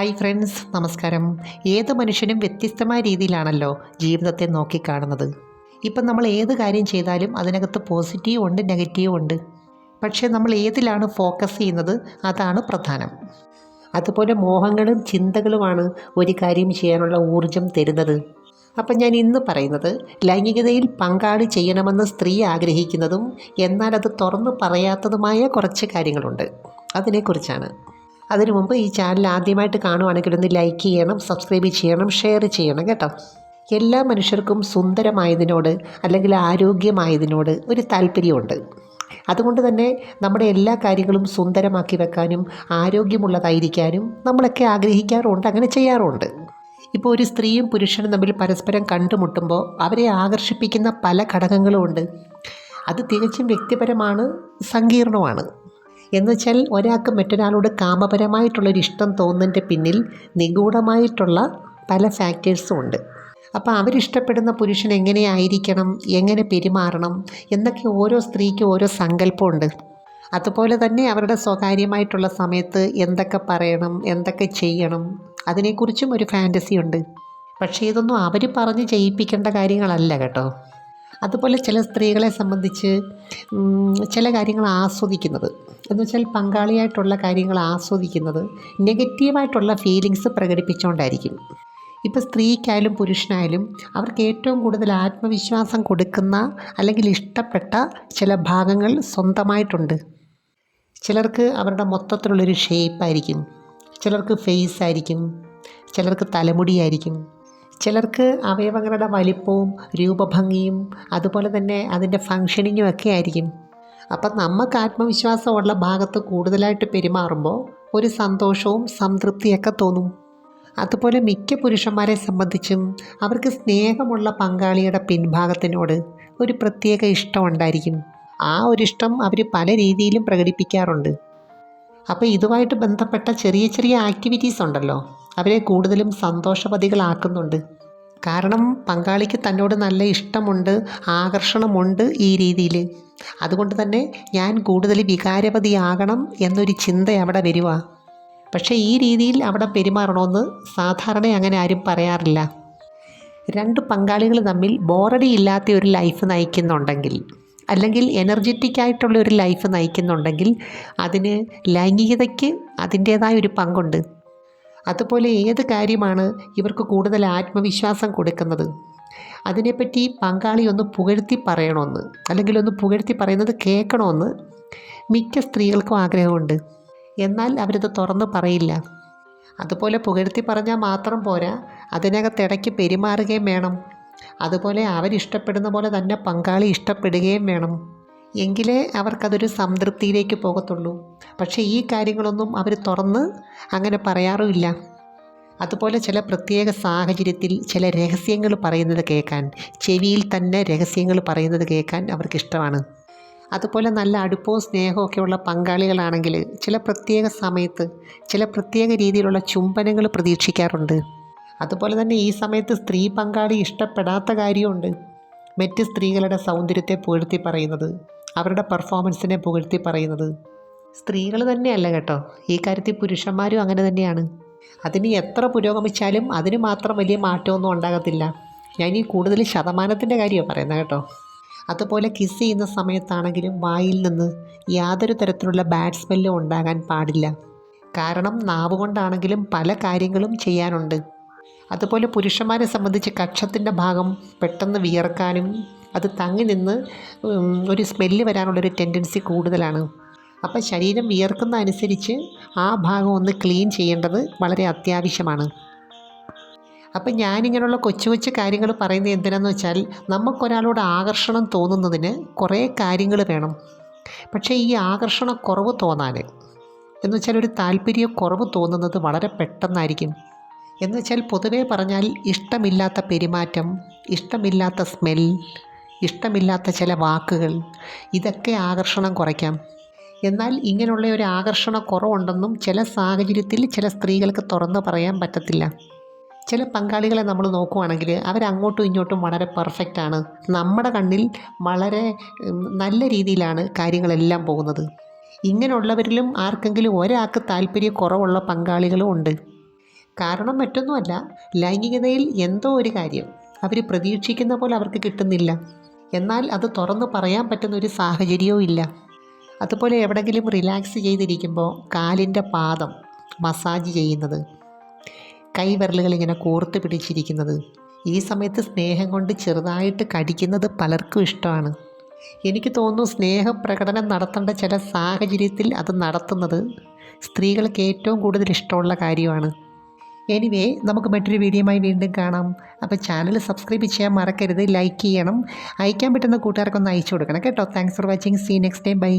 Hi friends, നമസ്കാരം. ഏത് മനുഷ്യനും വ്യത്യസ്തമായ രീതിയിലാണല്ലോ ജീവിതത്തെ നോക്കിക്കാണുന്നത്. ഇപ്പം നമ്മൾ ഏത് കാര്യം ചെയ്താലും അതിനകത്ത് പോസിറ്റീവും ഉണ്ട്, നെഗറ്റീവും ഉണ്ട്. പക്ഷേ നമ്മൾ ഏതിലാണ് ഫോക്കസ് ചെയ്യുന്നത് അതാണ് പ്രധാനം. അതുപോലെ മോഹങ്ങളും ചിന്തകളുമാണ് ഒരു കാര്യം ചെയ്യാനുള്ള ഊർജം തരുന്നത്. അപ്പം ഞാൻ ഇന്ന് പറയുന്നത് ലൈംഗികതയിൽ പങ്കാളി ചെയ്യണമെന്ന് സ്ത്രീ ആഗ്രഹിക്കുന്നതും എന്നാൽ അത് തുറന്നു പറയാത്തതുമായ കുറച്ച് കാര്യങ്ങളുണ്ട്. അതിനെക്കുറിച്ചാണ്. അതിനു മുമ്പ് ഈ ചാനൽ ആദ്യമായിട്ട് കാണുവാണെങ്കിൽ ഒന്ന് ലൈക്ക് ചെയ്യണം, സബ്സ്ക്രൈബ് ചെയ്യണം, ഷെയർ ചെയ്യണം കേട്ടോ. എല്ലാ മനുഷ്യർക്കും സുന്ദരമായതിനോട് അല്ലെങ്കിൽ ആരോഗ്യമായതിനോട് ഒരു താല്പര്യമുണ്ട്. അതുകൊണ്ട് തന്നെ നമ്മുടെ എല്ലാ കാര്യങ്ങളും സുന്ദരമാക്കി വെക്കാനും ആരോഗ്യമുള്ളതായിരിക്കാനും നമ്മളൊക്കെ ആഗ്രഹിക്കാറുണ്ട്, അങ്ങനെ ചെയ്യാറുണ്ട്. ഇപ്പോൾ ഒരു സ്ത്രീയും പുരുഷനും തമ്മിൽ പരസ്പരം കണ്ടുമുട്ടുമ്പോൾ അവരെ ആകർഷിപ്പിക്കുന്ന പല ഘടകങ്ങളുമുണ്ട്. അത് തികച്ചും വ്യക്തിപരമാണ്, സങ്കീർണമാണ്. എന്നുവെച്ചാൽ ഒരാൾക്ക് മറ്റൊരാളോട് കാമപരമായിട്ടുള്ളൊരു ഇഷ്ടം തോന്നുന്നതിൻ്റെ പിന്നിൽ നിഗൂഢമായിട്ടുള്ള പല ഫാക്ടേഴ്സും ഉണ്ട്. അപ്പോൾ അവരിഷ്ടപ്പെടുന്ന പുരുഷൻ എങ്ങനെയായിരിക്കണം, എങ്ങനെ പെരുമാറണം എന്നൊക്കെ ഓരോ സ്ത്രീക്കും ഓരോ സങ്കല്പമുണ്ട്. അതുപോലെ തന്നെ അവരുടെ സ്വകാര്യമായിട്ടുള്ള സമയത്ത് എന്തൊക്കെ പറയണം, എന്തൊക്കെ ചെയ്യണം, അതിനെക്കുറിച്ചും ഒരു ഫാൻറ്റസി ഉണ്ട്. പക്ഷേ ഇതൊന്നും അവർ പറഞ്ഞ് ചെയ്യിപ്പിക്കേണ്ട കാര്യങ്ങളല്ല കേട്ടോ. അതുപോലെ ചില സ്ത്രീകളെ സംബന്ധിച്ച് ചില കാര്യങ്ങൾ ആസ്വദിക്കുന്നത് എന്ന് വെച്ചാൽ പങ്കാളിയായിട്ടുള്ള കാര്യങ്ങൾ ആസ്വദിക്കുന്നത് നെഗറ്റീവായിട്ടുള്ള ഫീലിങ്സ് പ്രകടിപ്പിച്ചുകൊണ്ടായിരിക്കും. ഇപ്പോൾ സ്ത്രീക്കായാലും പുരുഷനായാലും അവർക്ക് ഏറ്റവും കൂടുതൽ ആത്മവിശ്വാസം കൊടുക്കുന്ന അല്ലെങ്കിൽ ഇഷ്ടപ്പെട്ട ചില ഭാഗങ്ങൾ സ്വന്തമായിട്ടുണ്ട്. ചിലർക്ക് അവരുടെ മൊത്തത്തിലുള്ളൊരു ഷേപ്പായിരിക്കും, ചിലർക്ക് ഫേസ് ആയിരിക്കും, ചിലർക്ക് തലമുടിയായിരിക്കും, ചിലർക്ക് അവയവങ്ങളുടെ വലിപ്പവും രൂപഭംഗിയും അതുപോലെ തന്നെ അതിൻ്റെ ഫങ്ഷനിങ്ങും ഒക്കെ ആയിരിക്കും. അപ്പം നമുക്ക് ആത്മവിശ്വാസമുള്ള ഭാഗത്ത് കൂടുതലായിട്ട് പെരുമാറുമ്പോൾ ഒരു സന്തോഷവും സംതൃപ്തിയൊക്കെ തോന്നും. അതുപോലെ മിക്ക പുരുഷന്മാരെ സംബന്ധിച്ചും അവർക്ക് സ്നേഹമുള്ള പങ്കാളിയുടെ പിൻഭാഗത്തിനോട് ഒരു പ്രത്യേക ഇഷ്ടം ഉണ്ടായിരിക്കും. ആ ഒരു ഇഷ്ടം അവർ പല രീതിയിലും പ്രകടിപ്പിക്കാറുണ്ട്. അപ്പോൾ ഇതുമായിട്ട് ബന്ധപ്പെട്ട ചെറിയ ചെറിയ ആക്ടിവിറ്റീസ് ഉണ്ടല്ലോ, അവരെ കൂടുതലും സന്തോഷവതികളാക്കുന്നുണ്ട്. കാരണം പങ്കാളിക്ക് തന്നോട് നല്ല ഇഷ്ടമുണ്ട്, ആകർഷണമുണ്ട് ഈ രീതിയിൽ. അതുകൊണ്ട് തന്നെ ഞാൻ കൂടുതൽ വികാരവതിയാകണം എന്നൊരു ചിന്ത അവിടെ വരുക. പക്ഷേ ഈ രീതിയിൽ അവിടെ പെരുമാറണമെന്ന് സാധാരണ അങ്ങനെ ആരും പറയാറില്ല. രണ്ട് പങ്കാളികൾ തമ്മിൽ ബോറടി ഇല്ലാത്ത ഒരു ലൈഫ് നയിക്കുന്നുണ്ടെങ്കിൽ അല്ലെങ്കിൽ എനർജറ്റിക് ആയിട്ടുള്ള ഒരു ലൈഫ് നയിക്കുന്നുണ്ടെങ്കിൽ അതിന് ലൈംഗികതയ്ക്ക് അതിൻ്റേതായ ഒരു പങ്കുണ്ട്. അതുപോലെ ഏത് കാര്യമാണ് ഇവർക്ക് കൂടുതൽ ആത്മവിശ്വാസം കൊടുക്കുന്നത്, അതിനെപ്പറ്റി പങ്കാളി ഒന്ന് പുകഴ്ത്തി പറയണമെന്ന് അല്ലെങ്കിൽ ഒന്ന് പുകഴ്ത്തി പറയുന്നത് കേൾക്കണമെന്ന് മിക്ക സ്ത്രീകൾക്കും ആഗ്രഹമുണ്ട്. എന്നാൽ അവരത് തുറന്ന് പറയില്ല. അതുപോലെ പുകഴ്ത്തി പറഞ്ഞാൽ മാത്രം പോരാ, അതിനകത്തിടയ്ക്ക് പെരുമാറുകയും വേണം. അതുപോലെ അവരിഷ്ടപ്പെടുന്ന പോലെ തന്നെ പങ്കാളി ഇഷ്ടപ്പെടുകയും വേണം. എങ്കിലേ അവർക്കതൊരു സംതൃപ്തിയിലേക്ക് പോകത്തുള്ളൂ. പക്ഷേ ഈ കാര്യങ്ങളൊന്നും അവർ തുറന്ന് അങ്ങനെ പറയാറുമില്ല. അതുപോലെ ചില പ്രത്യേക സാഹചര്യത്തിൽ ചില രഹസ്യങ്ങൾ പറയുന്നത് കേൾക്കാൻ, ചെവിയിൽ തന്നെ രഹസ്യങ്ങൾ പറയുന്നത് കേൾക്കാൻ അവർക്കിഷ്ടമാണ്. അതുപോലെ നല്ല അടുപ്പവും സ്നേഹവും ഒക്കെയുള്ള പങ്കാളികളാണെങ്കിൽ ചില പ്രത്യേക സമയത്ത് ചില പ്രത്യേക രീതിയിലുള്ള ചുംബനങ്ങൾ പ്രതീക്ഷിക്കാറുണ്ട്. അതുപോലെ തന്നെ ഈ സമയത്ത് സ്ത്രീ പങ്കാളി ഇഷ്ടപ്പെടാത്ത കാര്യമുണ്ട്. മറ്റ് സ്ത്രീകളുടെ സൗന്ദര്യത്തെ പുകഴ്ത്തി പറയുന്നത്, അവരുടെ പെർഫോമൻസിനെ പുകഴ്ത്തി പറയുന്നത്. സ്ത്രീകൾ തന്നെയല്ല കേട്ടോ, ഈ കാര്യത്തിൽ പുരുഷന്മാരും അങ്ങനെ തന്നെയാണ്. അതിന് എത്ര പുരോഗമിച്ചാലും അതിന് മാത്രം വലിയ മാറ്റമൊന്നും ഉണ്ടാകത്തില്ല. ഞാൻ ഈ കൂടുതൽ ശതമാനത്തിൻ്റെ കാര്യമാണ് പറയുന്നത് കേട്ടോ. അതുപോലെ കിസ് ചെയ്യുന്ന സമയത്താണെങ്കിലും വായിൽ നിന്ന് യാതൊരു തരത്തിലുള്ള ബാഡ് സ്മെല്ലും ഉണ്ടാകാൻ പാടില്ല. കാരണം നാവ് കൊണ്ടാണെങ്കിലും പല കാര്യങ്ങളും ചെയ്യാനുണ്ട്. അതുപോലെ പുരുഷന്മാരെ സംബന്ധിച്ച് കക്ഷത്തിൻ്റെ ഭാഗം പെട്ടെന്ന് വിയർക്കാനും അത് തങ്ങി നിന്ന് ഒരു സ്മെല്ല് വരാനുള്ളൊരു ടെൻഡൻസി കൂടുതലാണ്. അപ്പം ശരീരം വിയർക്കുന്ന അനുസരിച്ച് ആ ഭാഗം ഒന്ന് ക്ലീൻ ചെയ്യേണ്ടത് വളരെ അത്യാവശ്യമാണ്. അപ്പം ഞാനിങ്ങനെയുള്ള കൊച്ചു കൊച്ചു കാര്യങ്ങൾ പറയുന്നത് എന്തിനാന്ന് വെച്ചാൽ, നമുക്കൊരാളോട് ആകർഷണം തോന്നുന്നതിന് കുറേ കാര്യങ്ങൾ വേണം. പക്ഷേ ഈ ആകർഷണക്കുറവ് തോന്നാൻ എന്ന് വെച്ചാൽ ഒരു താല്പര്യക്കുറവ് തോന്നുന്നത് വളരെ പെട്ടെന്നായിരിക്കും. എന്ന് വെച്ചാൽ പൊതുവേ പറഞ്ഞാൽ ഇഷ്ടമില്ലാത്ത പെരുമാറ്റം, ഇഷ്ടമില്ലാത്ത സ്മെൽ, ഇഷ്ടമില്ലാത്ത ചില വാക്കുകൾ, ഇതൊക്കെ ആകർഷണം കുറയ്ക്കാം. എന്നാൽ ഇങ്ങനെയുള്ള ഒരു ആകർഷണക്കുറവുണ്ടെന്നും ചില സാഹചര്യത്തിൽ ചില സ്ത്രീകൾക്ക് തുറന്ന് പറയാൻ പറ്റത്തില്ല. ചില പങ്കാളികളെ നമ്മൾ നോക്കുവാണെങ്കിൽ അവരങ്ങോട്ടും ഇങ്ങോട്ടും വളരെ പെർഫെക്റ്റാണ്. നമ്മുടെ കണ്ണിൽ വളരെ നല്ല രീതിയിലാണ് കാര്യങ്ങളെല്ലാം പോകുന്നത്. ഇങ്ങനെയുള്ളവരിലും ആർക്കെങ്കിലും ഒരാൾക്ക് താല്പര്യക്കുറവുള്ള പങ്കാളികളും ഉണ്ട്. കാരണം മറ്റൊന്നുമല്ല, ലൈംഗികതയിൽ എന്തോ ഒരു കാര്യം അവർ പ്രതീക്ഷിക്കുന്ന പോലെ അവർക്ക് കിട്ടുന്നില്ല. എന്നാൽ അത് തുറന്ന് പറയാൻ പറ്റുന്ന ഒരു സാഹചര്യവും ഇല്ല. അതുപോലെ എവിടെയെങ്കിലും റിലാക്സ് ചെയ്തിരിക്കുമ്പോൾ കാലിൻ്റെ പാദം മസാജ് ചെയ്യുന്നത്, കൈവിരലുകൾ ഇങ്ങനെ കോർത്ത് പിടിച്ചിരിക്കുന്നത്, ഈ സമയത്ത് സ്നേഹം കൊണ്ട് ചെറുതായിട്ട് കടിക്കുന്നത് പലർക്കും ഇഷ്ടമാണ്. എനിക്ക് തോന്നുന്നു സ്നേഹപ്രകടനം നടത്തേണ്ട ചില സാഹചര്യത്തിൽ അത് നടത്തുന്നത് സ്ത്രീകൾക്ക് ഏറ്റവും കൂടുതൽ ഇഷ്ടമുള്ള കാര്യമാണ്. എനിവേ, നമുക്ക് മറ്റൊരു വീഡിയോയുമായി വീണ്ടും കാണാം. അപ്പോൾ ചാനൽ സബ്സ്ക്രൈബ് ചെയ്യാൻ മറക്കരുത്, ലൈക്ക് ചെയ്യണം, അയക്കാൻ പറ്റുന്ന കൂട്ടുകാർക്കൊന്ന് അയച്ചു കൊടുക്കണം കേട്ടോ. Thanks for watching. See next time. By.